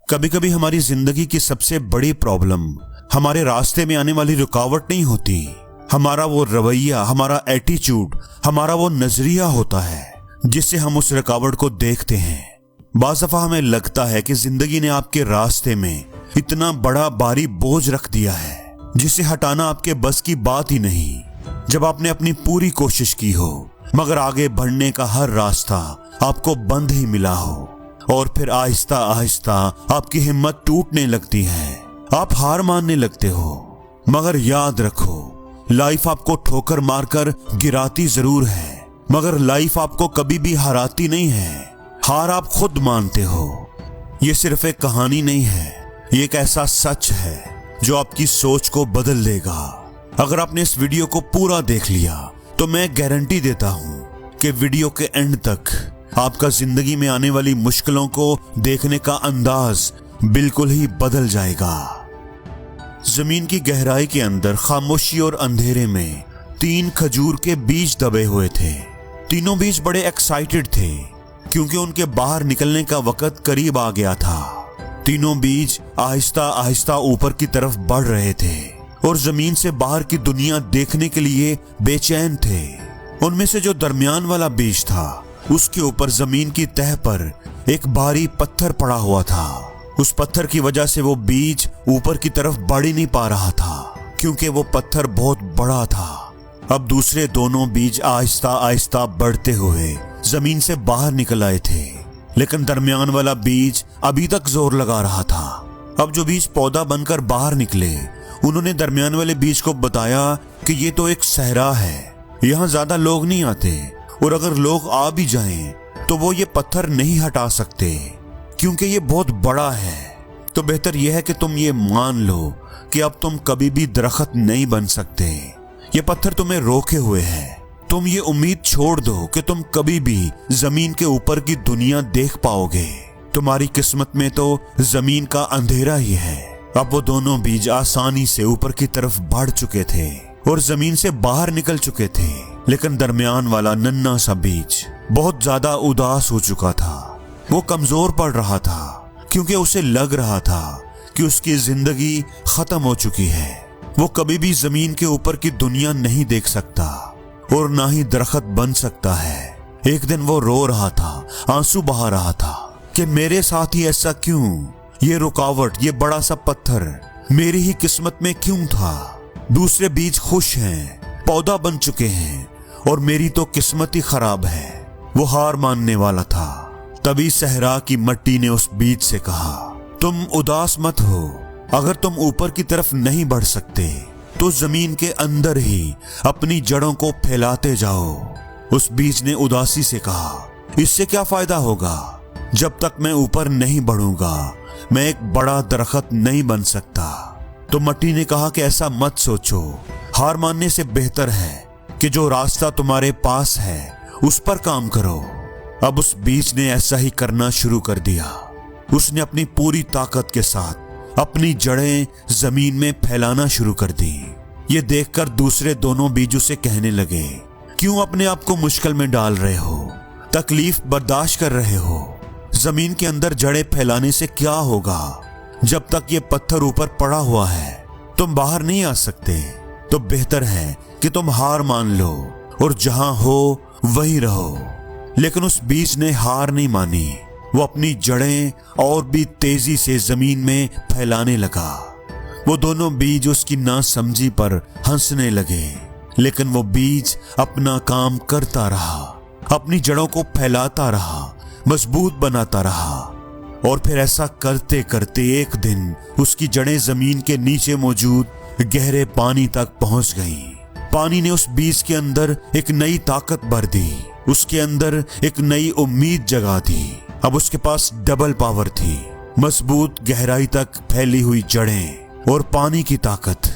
कभी कभी हमारी जिंदगी की सबसे बड़ी प्रॉब्लम हमारे रास्ते में आने वाली रुकावट नहीं होती, हमारा वो रवैया, हमारा एटीट्यूड, हमारा वो नजरिया होता है जिससे हम उस रुकावट को देखते हैं। बाज़ दफा हमें लगता है कि जिंदगी ने आपके रास्ते में इतना बड़ा भारी बोझ रख दिया है जिसे हटाना आपके बस की बात ही नहीं। जब आपने अपनी पूरी कोशिश की हो मगर आगे बढ़ने का हर रास्ता आपको बंद ही मिला हो और फिर आहिस्ता आहिस्ता आपकी हिम्मत टूटने लगती है, आप हार मानने लगते हो। मगर याद रखो, लाइफ आपको ठोकर मारकर गिराती जरूर है मगर लाइफ आपको कभी भी हराती नहीं है। हार आप खुद मानते हो। ये सिर्फ एक कहानी नहीं है, ये एक ऐसा सच है जो आपकी सोच को बदल देगा। अगर आपने इस वीडियो को पूरा देख लिया तो मैं गारंटी देता हूं कि वीडियो के एंड तक आपका जिंदगी में आने वाली मुश्किलों को देखने का अंदाज बिल्कुल ही बदल जाएगा। जमीन की गहराई के अंदर खामोशी और अंधेरे में 3 खजूर के बीज दबे हुए थे। तीनों बीज बड़े एक्साइटेड थे क्योंकि उनके बाहर निकलने का वक्त करीब आ गया था। तीनों बीज आहिस्ता आहिस्ता ऊपर की तरफ बढ़ रहे थे और जमीन से बाहर की दुनिया देखने के लिए बेचैन थे। उनमें से जो दरमियान वाला बीज था उसके ऊपर जमीन की तह पर एक भारी पत्थर पड़ा हुआ था। उस पत्थर की वजह से वो बीज ऊपर की तरफ बढ़ ही नहीं पा रहा था क्योंकि वो पत्थर बहुत बड़ा था। अब दूसरे दोनों बीज आहिस्ता आहिस्ता बढ़ते हुए जमीन से बाहर निकल आए थे, लेकिन दरमियान वाला बीज अभी तक जोर लगा रहा था। अब जो बीज पौधा बनकर बाहर निकले, उन्होंने दरमियान वाले बीज को बताया कि ये तो एक सहरा है, यहाँ ज्यादा लोग नहीं आते और अगर लोग आ भी जाएं तो वो ये पत्थर नहीं हटा सकते क्योंकि ये बहुत बड़ा है। तो बेहतर यह है कि तुम ये मान लो कि अब तुम कभी भी दरख्त नहीं बन सकते। ये पत्थर तुम्हें रोके हुए है। तुम ये उम्मीद छोड़ दो कि तुम कभी भी जमीन के ऊपर की दुनिया देख पाओगे। तुम्हारी किस्मत में तो जमीन का अंधेरा ही है। अब वो दोनों बीज आसानी से ऊपर की तरफ बढ़ चुके थे और जमीन से बाहर निकल चुके थे, लेकिन दरमियान वाला नन्हा सा बीज बहुत ज्यादा उदास हो चुका था। वो कमजोर पड़ रहा था क्योंकि उसे लग रहा था कि उसकी जिंदगी खत्म हो चुकी है। वो कभी भी जमीन के ऊपर की दुनिया नहीं देख सकता और ना ही दरख्त बन सकता है। एक दिन वो रो रहा था, आंसू बहा रहा था कि मेरे साथ ही ऐसा क्यों? ये रुकावट, ये बड़ा सा पत्थर मेरी ही किस्मत में क्यों था? दूसरे बीज खुश हैं, पौधा बन चुके हैं और मेरी तो किस्मत ही खराब है। वो हार मानने वाला था। तभी सहरा की मट्टी ने उस बीज से कहा, तुम उदास मत हो। अगर तुम ऊपर की तरफ नहीं बढ़ सकते तो जमीन के अंदर ही अपनी जड़ों को फैलाते जाओ। उस बीज ने उदासी से कहा, इससे क्या फायदा होगा? जब तक मैं ऊपर नहीं बढ़ूंगा मैं एक बड़ा दरख्त नहीं बन सकता। तो मट्टी ने कहा कि ऐसा मत सोचो, हार मानने से बेहतर है कि जो रास्ता तुम्हारे पास है उस पर काम करो। अब उस बीज ने ऐसा ही करना शुरू कर दिया। उसने अपनी पूरी ताकत के साथ अपनी जड़ें जमीन में फैलाना शुरू कर दी। ये देखकर दूसरे दोनों बीज उसे कहने लगे, क्यों अपने आप को मुश्किल में डाल रहे हो? तकलीफ बर्दाश्त कर रहे हो? जमीन के अंदर जड़ें फैलाने से क्या होगा? जब तक ये पत्थर ऊपर पड़ा हुआ है तुम बाहर नहीं आ सकते। तो बेहतर है कि तुम हार मान लो और जहां हो वहीं रहो। लेकिन उस बीज ने हार नहीं मानी। वो अपनी जड़ें और भी तेजी से जमीन में फैलाने लगा। वो दोनों बीज उसकी नासमझी पर हंसने लगे, लेकिन वो बीज अपना काम करता रहा, अपनी जड़ों को फैलाता रहा, मजबूत बनाता रहा। और फिर ऐसा करते करते एक दिन उसकी जड़ें जमीन के नीचे मौजूद गहरे पानी तक पहुंच गईं। पानी ने उस बीज के अंदर एक नई ताकत भर दी, उसके अंदर एक नई उम्मीद जगा दी। अब उसके पास डबल पावर थी, मजबूत गहराई तक फैली हुई जड़ें और पानी की ताकत।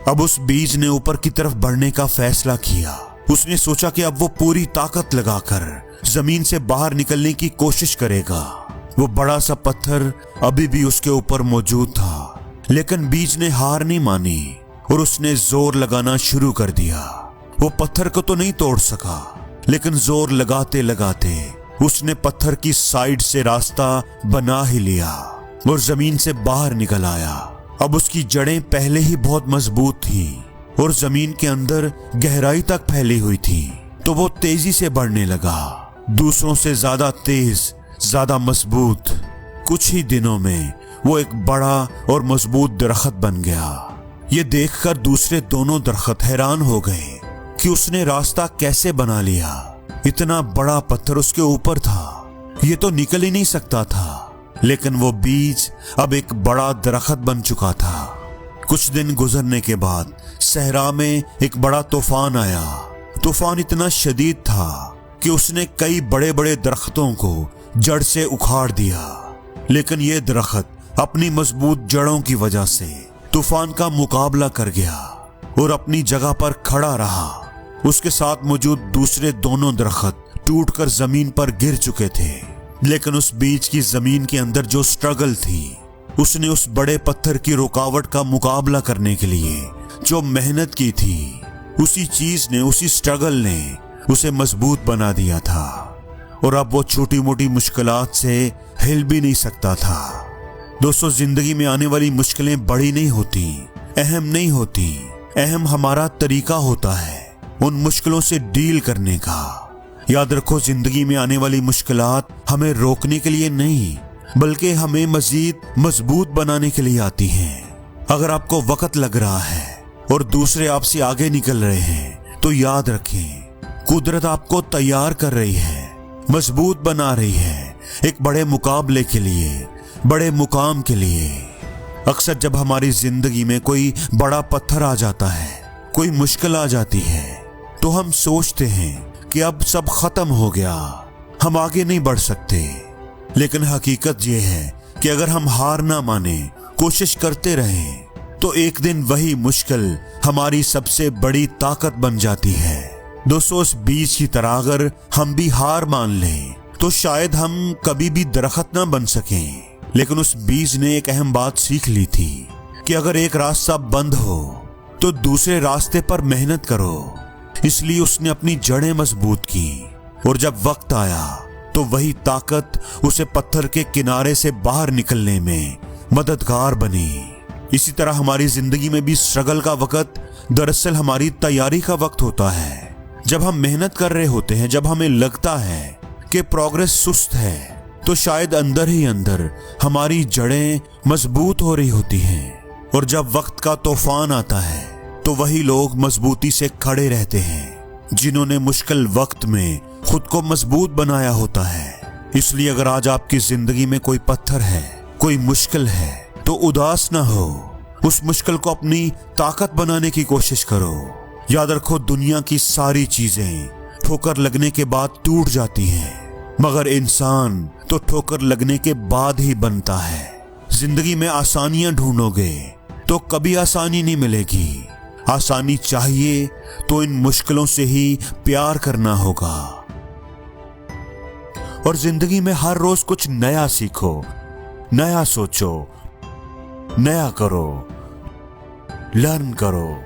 अब उस बीज ने ऊपर की तरफ बढ़ने का फैसला किया। उसने सोचा कि अब वो पूरी ताकत लगाकर जमीन से बाहर निकलने की कोशिश करेगा। वो बड़ा सा पत्थर अभी भी उसके ऊपर मौजूद था, लेकिन बीज ने हार नहीं मानी और उसने जोर लगाना शुरू कर दिया। वो पत्थर को तो नहीं तोड़ सका, लेकिन जोर लगाते लगाते उसने पत्थर की साइड से रास्ता बना ही लिया। और जमीन से बाहर निकल आया। अब उसकी जड़ें पहले ही बहुत मजबूत थीं और जमीन के अंदर गहराई तक फैली हुई थी, तो वो तेजी से बढ़ने लगा, दूसरों से ज्यादा तेज, ज्यादा मजबूत। कुछ ही दिनों में वो एक बड़ा और मजबूत दरख्त बन गया। ये देखकर दूसरे दोनों दरख्त हैरान हो गए कि उसने रास्ता कैसे बना लिया। इतना बड़ा पत्थर उसके ऊपर था, ये तो निकल ही नहीं सकता था। लेकिन वो बीज अब एक बड़ा दरख्त बन चुका था। कुछ दिन गुजरने के बाद सहरा में एक बड़ा तूफान आया। तूफान इतना शदीद था कि उसने कई बड़े बड़े दरख्तों को जड़ से उखाड़ दिया। लेकिन ये दरख्त अपनी मजबूत जड़ों की वजह से तूफान का मुकाबला कर गया और अपनी जगह पर खड़ा रहा। उसके साथ मौजूद दूसरे दोनों दरख्त टूटकर जमीन पर गिर चुके थे। लेकिन उस बीज की जमीन के अंदर जो स्ट्रगल थी, उसने उस बड़े पत्थर की रुकावट का मुकाबला करने के लिए जो मेहनत की थी, उसी चीज ने, उसी स्ट्रगल ने उसे मजबूत बना दिया था। और अब वो छोटी मोटी मुश्किलात से हिल भी नहीं सकता था। दोस्तों, जिंदगी में आने वाली मुश्किलें बड़ी नहीं होती, अहम नहीं होती। अहम हमारा तरीका होता है उन मुश्किलों से डील करने का। याद रखो, जिंदगी में आने वाली मुश्किलात हमें रोकने के लिए नहीं, बल्कि हमें मजीद मजबूत बनाने के लिए आती हैं। अगर आपको वक्त लग रहा है और दूसरे आपसे आगे निकल रहे हैं, तो याद रखें, कुदरत आपको तैयार कर रही है, मजबूत बना रही है एक बड़े मुकाबले के लिए, बड़े मुकाम के लिए। अक्सर जब हमारी जिंदगी में कोई बड़ा पत्थर आ जाता है, कोई मुश्किल आ जाती है, तो हम सोचते हैं कि अब सब खत्म हो गया, हम आगे नहीं बढ़ सकते। लेकिन हकीकत यह है कि अगर हम हार ना माने, कोशिश करते रहें, तो एक दिन वही मुश्किल हमारी सबसे बड़ी ताकत बन जाती है। दोस्तों, इस बीज की तरह अगर हम भी हार मान लें, तो शायद हम कभी भी दरख्त ना बन सकें। लेकिन उस बीज ने एक अहम बात सीख ली थी कि अगर एक रास्ता बंद हो, तो दूसरे रास्ते पर मेहनत करो। इसलिए उसने अपनी जड़ें मजबूत की और जब वक्त आया, तो वही ताकत उसे पत्थर के किनारे से बाहर निकलने में मददगार बनी। इसी तरह हमारी जिंदगी में भी स्ट्रगल का वक्त दरअसल हमारी तैयारी का वक्त होता है। जब हम मेहनत कर रहे होते हैं, जब हमें लगता है कि प्रोग्रेस सुस्त है, तो शायद अंदर ही अंदर हमारी जड़ें मजबूत हो रही होती हैं। और जब वक्त का तूफान आता है, तो वही लोग मजबूती से खड़े रहते हैं जिन्होंने मुश्किल वक्त में खुद को मजबूत बनाया होता है। इसलिए अगर आज आपकी जिंदगी में कोई पत्थर है, कोई मुश्किल है, तो उदास ना हो, उस मुश्किल को अपनी ताकत बनाने की कोशिश करो। याद रखो, दुनिया की सारी चीजें ठोकर लगने के बाद टूट जाती हैं, मगर इंसान तो ठोकर लगने के बाद ही बनता है। जिंदगी में आसानियां ढूंढोगे तो कभी आसानी नहीं मिलेगी। आसानी चाहिए तो इन मुश्किलों से ही प्यार करना होगा। और जिंदगी में हर रोज कुछ नया सीखो, नया सोचो, नया करो, लर्न करो।